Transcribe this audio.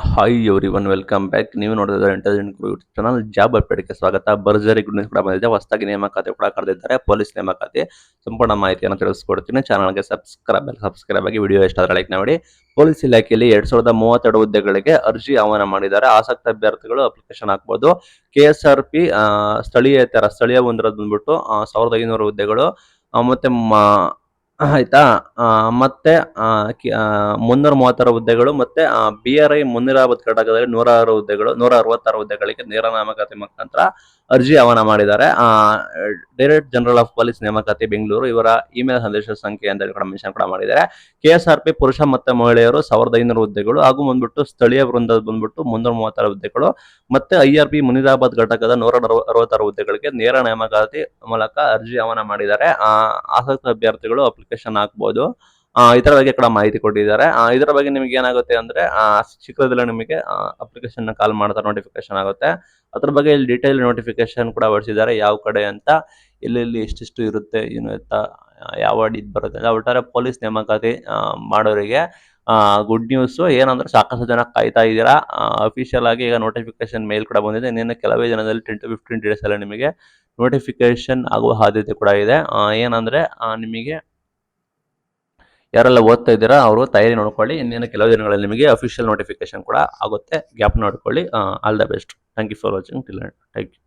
Hi everyone welcome back. ನೀವು ನೋಡಿದ್ರೆ intelligent YouTube channel job ಅಪ್ಡೇಟ್ಗೆ ಸ್ವಾಗತ. ಭರ್ಜರಿ ಗುಡ್ ನ್ಯೂಸ್ ಕೂಡ ಬಂದಿದೆ. ಹೊಸದಾಗಿ ನೇಮಕಾತಿ ಕೂಡ ಕರೆದಿದ್ದಾರೆ, ಪೊಲೀಸ್ ನೇಮಕಾತಿ. ಸಂಪೂರ್ಣ ಮಾಹಿತಿಯನ್ನು ತಿಳಿಸ್ಕೊಡ್ತೀನಿ. ಚಾನಲ್ಗೆ ಸಬ್ಸ್ಕ್ರೈಬ್ ಆಗಿ ವಿಡಿಯೋ ಇಷ್ಟ ಆದರೆ ಲೈಕ್ ಮಾಡಿ. ಪೊಲೀಸ್ ಇಲಾಖೆಯಲ್ಲಿ 2032 ಹುದ್ದೆಗಳಿಗೆ ಅರ್ಜಿ ಆಹ್ವಾನ ಮಾಡಿದ್ದಾರೆ. ಆಸಕ್ತ ಅಭ್ಯರ್ಥಿಗಳು ಅಪ್ಲಿಕೇಶನ್ ಹಾಕಬಹುದು. KSRP ಸ್ಥಳೀಯ ಒಂದರದ್ದು ಬಂದ್ಬಿಟ್ಟು 1500 ಹುದ್ದೆಗಳು, ಮತ್ತೆ ಆಯ್ತಾ. ಮತ್ತೆ 336 ಹುದ್ದೆಗಳು, ಮತ್ತೆ BRI ಮುನಿರಾಬಾದ್ ಘಟಕದಲ್ಲಿ 106 ಹುದ್ದೆಗಳು, 166 ಹುದ್ದೆಗಳಿಗೆ ನೇರ ನೇಮಕಾತಿ ಮುಖಾಂತರ ಅರ್ಜಿ ಆಹ್ವಾನ ಮಾಡಿದ್ದಾರೆ. ಡೈರೆಕ್ಟರ್ ಜನರಲ್ ಆಫ್ ಪೊಲೀಸ್ ನೇಮಕಾತಿ ಬೆಂಗಳೂರು ಇವರ ಇಮೇಲ್ ಸಂದೇಶ ಸಂಖ್ಯೆ ಅಂತ ಕೂಡ ಮೆನ್ಷನ್ ಕೂಡ ಮಾಡಿದ್ದಾರೆ. KSRP ಪುರುಷ ಮತ್ತೆ ಮಹಿಳೆಯರು 1500 ಹುದ್ದೆಗಳು, ಹಾಗೂ ಬಂದ್ಬಿಟ್ಟು ಸ್ಥಳೀಯ ವೃಂದದ ಬಂದ್ಬಿಟ್ಟು 336 ಹುದ್ದೆಗಳು, ಮತ್ತೆ IRP ಮುನಿರಾಬಾದ್ ಘಟಕದ 166 ಹುದ್ದೆಗಳಿಗೆ ನೇರ ನೇಮಕಾತಿ ಮೂಲಕ ಅರ್ಜಿ ಆಹ್ವಾನ ಮಾಡಿದ್ದಾರೆ. ಆಸಕ್ತ ಅಭ್ಯರ್ಥಿಗಳು ಅಪ್ಲಿಕೇಶನ್ ಹಾಕಬಹುದು. ಇದರ ಬಗ್ಗೆ ಕೂಡ ಮಾಹಿತಿ ಕೊಟ್ಟಿದ್ದಾರೆ. ಇದರ ಬಗ್ಗೆ ನಿಮ್ಗೆ ಏನಾಗುತ್ತೆ ಅಂದ್ರೆ ಶೀಘ್ರದಲ್ಲೇ ನಿಮಗೆ ಅಪ್ಲಿಕೇಶನ್ ಕಾಲ್ ಮಾಡ್ತಾರೆ, ನೋಟಿಫಿಕೇಶನ್ ಆಗುತ್ತೆ. ಅದ್ರ ಬಗ್ಗೆ ಇಲ್ಲಿ ಡೀಟೇಲ್ ನೋಟಿಫಿಕೇಶನ್ ಕೂಡ ಹೊರಡಿಸಿದ್ದಾರೆ, ಯಾವ ಕಡೆ ಅಂತ, ಎಲ್ಲೆಲ್ಲಿ ಎಷ್ಟೆಷ್ಟು ಇರುತ್ತೆ, ಏನು ಅಂತ, ಯಾವ ಇದು ಬರುತ್ತೆ. ಒಟ್ಟಾರೆ ಪೊಲೀಸ್ ನೇಮಕಾತಿ ಮಾಡೋರಿಗೆ ಗುಡ್ ನ್ಯೂಸ್ ಏನಂದ್ರೆ ಸಾಕಷ್ಟು ಜನ ಕಾಯ್ತಾ ಇದ್ದೀರಾ. ಅಫಿಷಿಯಲ್ ಆಗಿ ಈಗ ನೋಟಿಫಿಕೇಶನ್ ಮೇಲ್ ಕೂಡ ಬಂದಿದೆ. ಇನ್ನೇನು ಕೆಲವೇ ದಿನದಲ್ಲಿ 10 to 15 ಡೇಸ್ ಅಲ್ಲಿ ನಿಮಗೆ ನೋಟಿಫಿಕೇಶನ್ ಆಗುವ ಸಾಧ್ಯತೆ ಕೂಡ ಇದೆ. ಏನಂದ್ರೆ ನಿಮಗೆ ಯಾರೆಲ್ಲ ಓದ್ತಾ ಇದ್ದೀರಾ ಅವರು ತಯಾರಿ ನೋಡ್ಕೊಳ್ಳಿ. ಇನ್ನೇನು ಕೆಲವು ದಿನಗಳಲ್ಲಿ ನಿಮಗೆ ಅಫಿಷಿಯಲ್ ನೋಟಿಫಿಕೇಶನ್ ಕೂಡ ಆಗುತ್ತೆ. ಗ್ಯಾಪ್ ನೋಡ್ಕೊಳ್ಳಿ. All the best. Thank you for watching till end. Thank you.